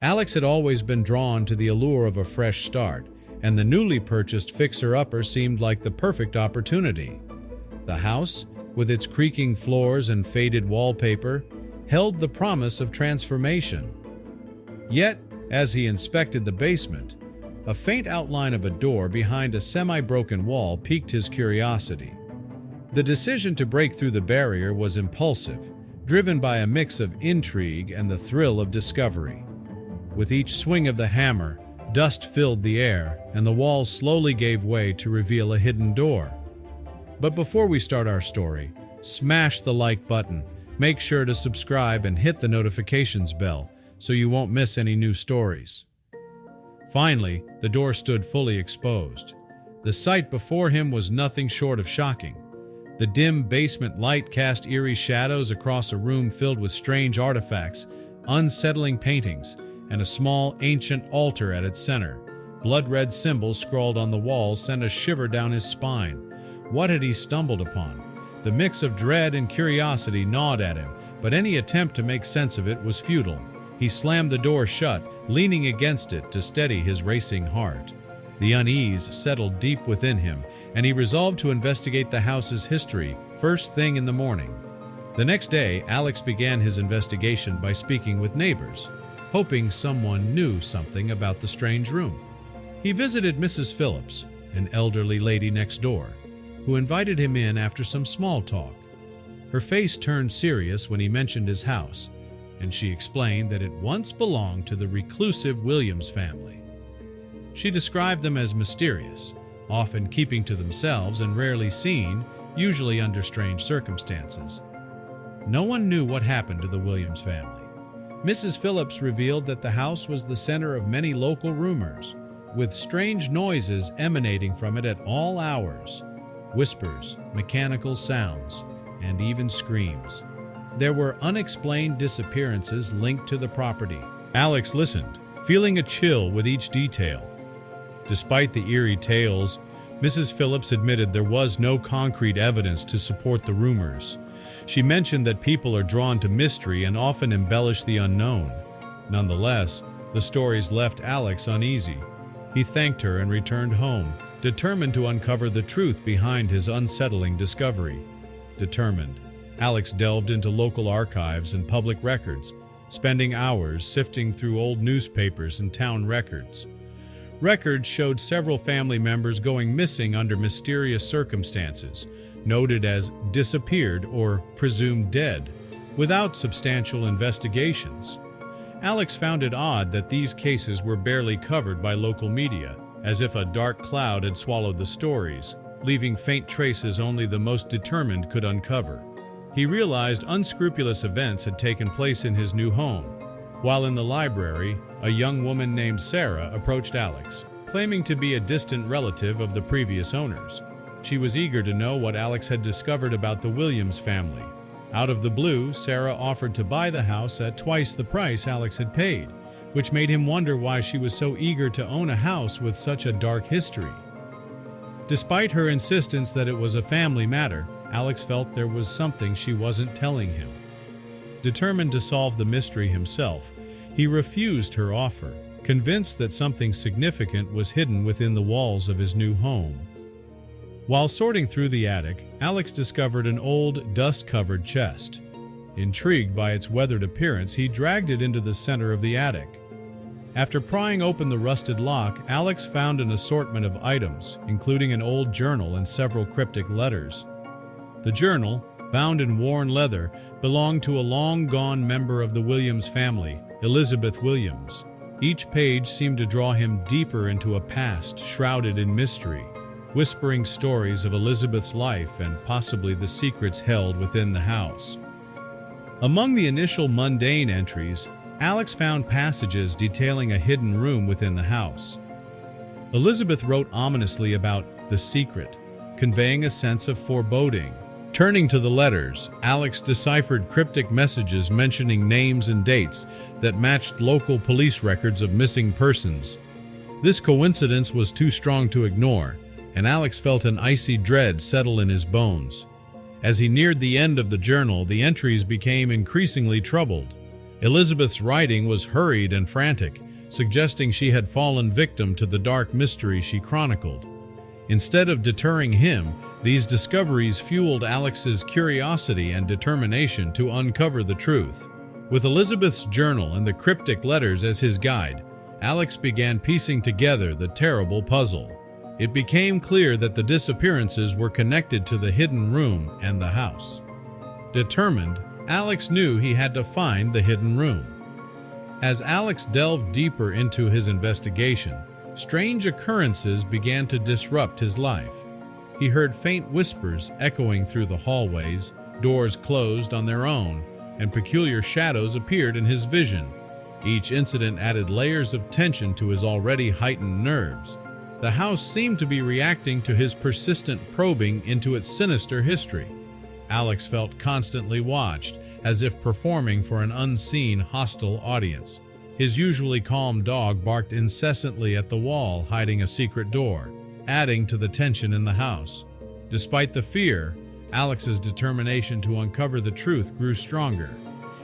Alex had always been drawn to the allure of a fresh start, and the newly purchased fixer-upper seemed like the perfect opportunity. The house, with its creaking floors and faded wallpaper, held the promise of transformation. Yet, as he inspected the basement, a faint outline of a door behind a semi-broken wall piqued his curiosity. The decision to break through the barrier was impulsive, driven by a mix of intrigue and the thrill of discovery. With each swing of the hammer, dust filled the air, and the walls slowly gave way to reveal a hidden door. But before we start our story, smash the like button, make sure to subscribe and hit the notifications bell so you won't miss any new stories. Finally, the door stood fully exposed. The sight before him was nothing short of shocking. The dim basement light cast eerie shadows across a room filled with strange artifacts, unsettling paintings, and a small, ancient altar at its center. Blood-red symbols scrawled on the walls sent a shiver down his spine. What had he stumbled upon? The mix of dread and curiosity gnawed at him, but any attempt to make sense of it was futile. He slammed the door shut, leaning against it to steady his racing heart. The unease settled deep within him, and he resolved to investigate the house's history first thing in the morning. The next day, Alex began his investigation by speaking with neighbors, hoping someone knew something about the strange room. He visited Mrs. Phillips, an elderly lady next door, who invited him in after some small talk. Her face turned serious when he mentioned his house, and she explained that it once belonged to the reclusive Williams family. She described them as mysterious, often keeping to themselves and rarely seen, usually under strange circumstances. No one knew what happened to the Williams family. Mrs. Phillips revealed that the house was the center of many local rumors, with strange noises emanating from it at all hours. Whispers, mechanical sounds, and even screams. There were unexplained disappearances linked to the property. Alex listened, feeling a chill with each detail. Despite the eerie tales, Mrs. Phillips admitted there was no concrete evidence to support the rumors. She mentioned that people are drawn to mystery and often embellish the unknown. Nonetheless, the stories left Alex uneasy. He thanked her and returned home, determined to uncover the truth behind his unsettling discovery. Determined, Alex delved into local archives and public records, spending hours sifting through old newspapers and town records. Records showed several family members going missing under mysterious circumstances, noted as disappeared or presumed dead, without substantial investigations. Alex found it odd that these cases were barely covered by local media, as if a dark cloud had swallowed the stories, leaving faint traces only the most determined could uncover. He realized unscrupulous events had taken place in his new home. While in the library, a young woman named Sarah approached Alex, claiming to be a distant relative of the previous owners. She was eager to know what Alex had discovered about the Williams family. Out of the blue, Sarah offered to buy the house at twice the price Alex had paid, which made him wonder why she was so eager to own a house with such a dark history. Despite her insistence that it was a family matter, Alex felt there was something she wasn't telling him. Determined to solve the mystery himself, he refused her offer, convinced that something significant was hidden within the walls of his new home. While sorting through the attic, Alex discovered an old, dust-covered chest. Intrigued by its weathered appearance, he dragged it into the center of the attic. After prying open the rusted lock, Alex found an assortment of items, including an old journal and several cryptic letters. The journal, bound in worn leather, belonged to a long-gone member of the Williams family, Elizabeth Williams. Each page seemed to draw him deeper into a past shrouded in mystery, whispering stories of Elizabeth's life and possibly the secrets held within the house. Among the initial mundane entries, Alex found passages detailing a hidden room within the house. Elizabeth wrote ominously about the secret, conveying a sense of foreboding. Turning to the letters, Alex deciphered cryptic messages mentioning names and dates that matched local police records of missing persons. This coincidence was too strong to ignore, and Alex felt an icy dread settle in his bones. As he neared the end of the journal, the entries became increasingly troubled. Elizabeth's writing was hurried and frantic, suggesting she had fallen victim to the dark mystery she chronicled. Instead of deterring him, these discoveries fueled Alex's curiosity and determination to uncover the truth. With Elizabeth's journal and the cryptic letters as his guide, Alex began piecing together the terrible puzzle. It became clear that the disappearances were connected to the hidden room and the house. Determined, Alex knew he had to find the hidden room. As Alex delved deeper into his investigation, strange occurrences began to disrupt his life. He heard faint whispers echoing through the hallways, doors closed on their own, and peculiar shadows appeared in his vision. Each incident added layers of tension to his already heightened nerves. The house seemed to be reacting to his persistent probing into its sinister history. Alex felt constantly watched, as if performing for an unseen, hostile audience. His usually calm dog barked incessantly at the wall, hiding a secret door, adding to the tension in the house. Despite the fear, Alex's determination to uncover the truth grew stronger.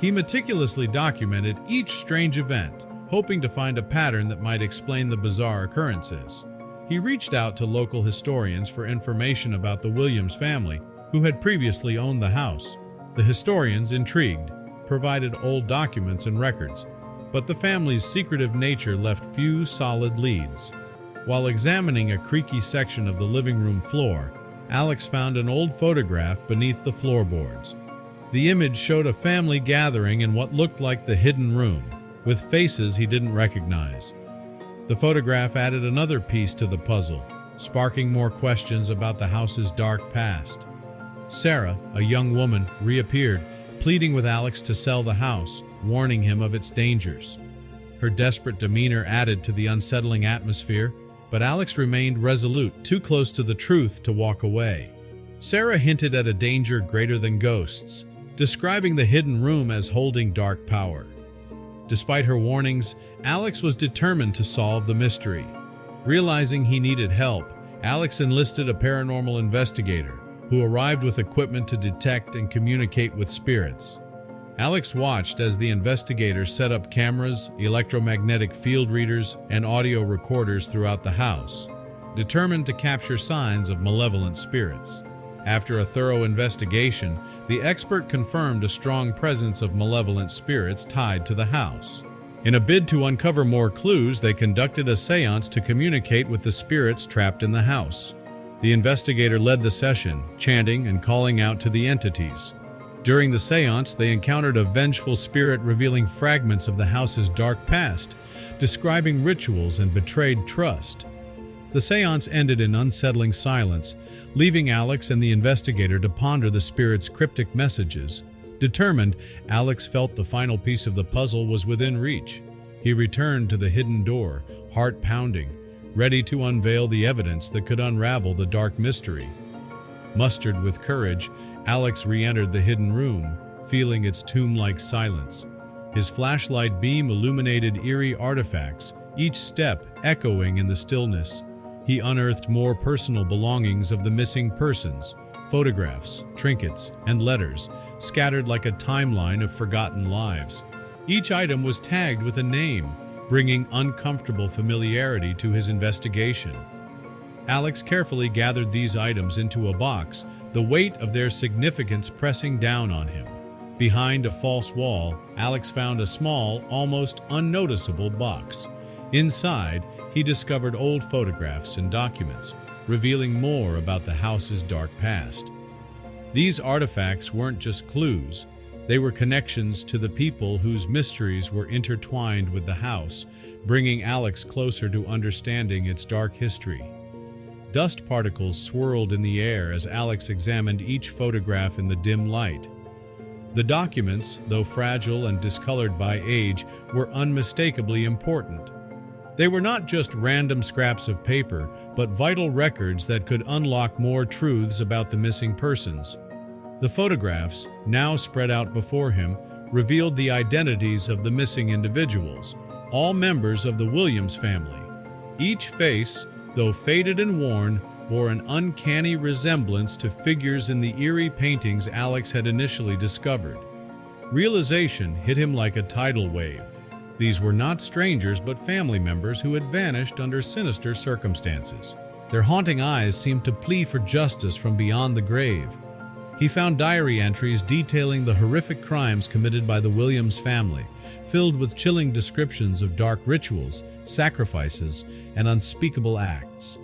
He meticulously documented each strange event, hoping to find a pattern that might explain the bizarre occurrences. He reached out to local historians for information about the Williams family, who had previously owned the house. The historians, intrigued, provided old documents and records, but the family's secretive nature left few solid leads. While examining a creaky section of the living room floor, Alex found an old photograph beneath the floorboards. The image showed a family gathering in what looked like the hidden room, with faces he didn't recognize. The photograph added another piece to the puzzle, sparking more questions about the house's dark past. Sarah, a young woman, reappeared, pleading with Alex to sell the house, warning him of its dangers. Her desperate demeanor added to the unsettling atmosphere, but Alex remained resolute, too close to the truth to walk away. Sarah hinted at a danger greater than ghosts, describing the hidden room as holding dark power. Despite her warnings, Alex was determined to solve the mystery. Realizing he needed help, Alex enlisted a paranormal investigator, who arrived with equipment to detect and communicate with spirits. Alex watched as the investigator set up cameras, electromagnetic field readers, and audio recorders throughout the house, determined to capture signs of malevolent spirits. After a thorough investigation, the expert confirmed a strong presence of malevolent spirits tied to the house. In a bid to uncover more clues, they conducted a seance to communicate with the spirits trapped in the house. The investigator led the session, chanting and calling out to the entities. During the seance, they encountered a vengeful spirit revealing fragments of the house's dark past, describing rituals and betrayed trust. The seance ended in unsettling silence, leaving Alex and the investigator to ponder the spirit's cryptic messages. Determined, Alex felt the final piece of the puzzle was within reach. He returned to the hidden door, heart pounding, ready to unveil the evidence that could unravel the dark mystery. Mustered with courage, Alex re-entered the hidden room, feeling its tomb-like silence. His flashlight beam illuminated eerie artifacts, each step echoing in the stillness. He unearthed more personal belongings of the missing persons, photographs, trinkets, and letters, scattered like a timeline of forgotten lives. Each item was tagged with a name, bringing uncomfortable familiarity to his investigation. Alex carefully gathered these items into a box, the weight of their significance pressing down on him. Behind a false wall, Alex found a small, almost unnoticeable box. Inside, he discovered old photographs and documents, revealing more about the house's dark past. These artifacts weren't just clues. They were connections to the people whose mysteries were intertwined with the house, bringing Alex closer to understanding its dark history. Dust particles swirled in the air as Alex examined each photograph in the dim light. The documents, though fragile and discolored by age, were unmistakably important. They were not just random scraps of paper, but vital records that could unlock more truths about the missing persons. The photographs, now spread out before him, revealed the identities of the missing individuals, all members of the Williams family. Each face, though faded and worn, bore an uncanny resemblance to figures in the eerie paintings Alex had initially discovered. Realization hit him like a tidal wave. These were not strangers but family members who had vanished under sinister circumstances. Their haunting eyes seemed to plead for justice from beyond the grave. He found diary entries detailing the horrific crimes committed by the Williams family, filled with chilling descriptions of dark rituals, sacrifices, and unspeakable acts.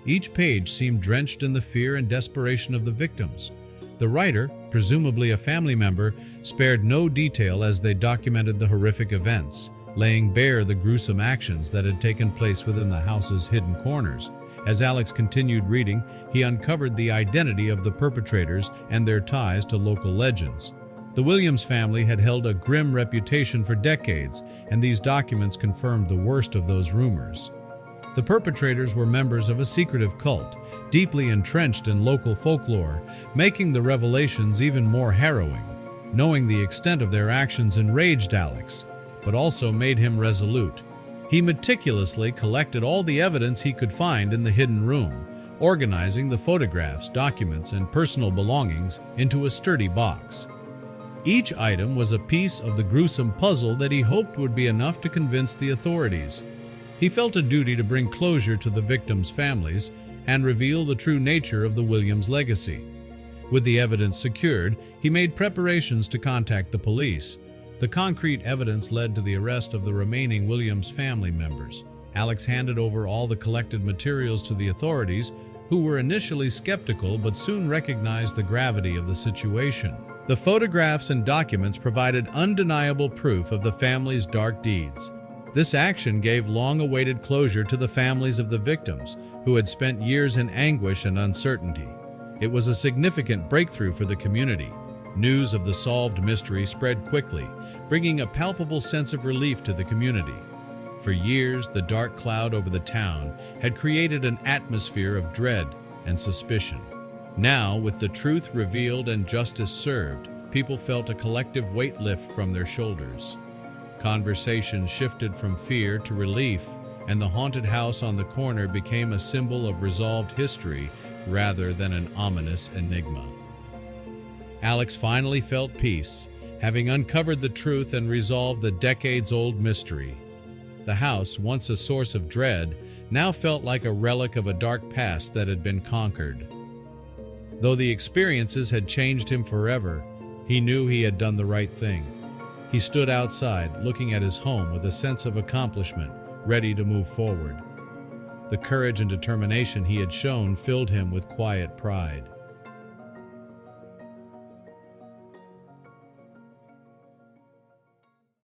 Each page seemed drenched in the fear and desperation of the victims. The writer, presumably a family member, spared no detail as they documented the horrific events, laying bare the gruesome actions that had taken place within the house's hidden corners. As Alex continued reading, he uncovered the identity of the perpetrators and their ties to local legends. The Williams family had held a grim reputation for decades, and these documents confirmed the worst of those rumors. The perpetrators were members of a secretive cult, deeply entrenched in local folklore, making the revelations even more harrowing. Knowing the extent of their actions enraged Alex, but also made him resolute. He meticulously collected all the evidence he could find in the hidden room, organizing the photographs, documents, and personal belongings into a sturdy box. Each item was a piece of the gruesome puzzle that he hoped would be enough to convince the authorities. He felt a duty to bring closure to the victims' families and reveal the true nature of the Williams legacy. With the evidence secured, he made preparations to contact the police. The concrete evidence led to the arrest of the remaining Williams family members. Alex handed over all the collected materials to the authorities, who were initially skeptical but soon recognized the gravity of the situation. The photographs and documents provided undeniable proof of the family's dark deeds. This action gave long-awaited closure to the families of the victims, who had spent years in anguish and uncertainty. It was a significant breakthrough for the community. News of the solved mystery spread quickly, bringing a palpable sense of relief to the community. For years, the dark cloud over the town had created an atmosphere of dread and suspicion. Now, with the truth revealed and justice served, people felt a collective weight lift from their shoulders. Conversation shifted from fear to relief, and the haunted house on the corner became a symbol of resolved history rather than an ominous enigma. Alex finally felt peace, having uncovered the truth and resolved the decades-old mystery. The house, once a source of dread, now felt like a relic of a dark past that had been conquered. Though the experiences had changed him forever, he knew he had done the right thing. He stood outside, looking at his home with a sense of accomplishment, ready to move forward. The courage and determination he had shown filled him with quiet pride.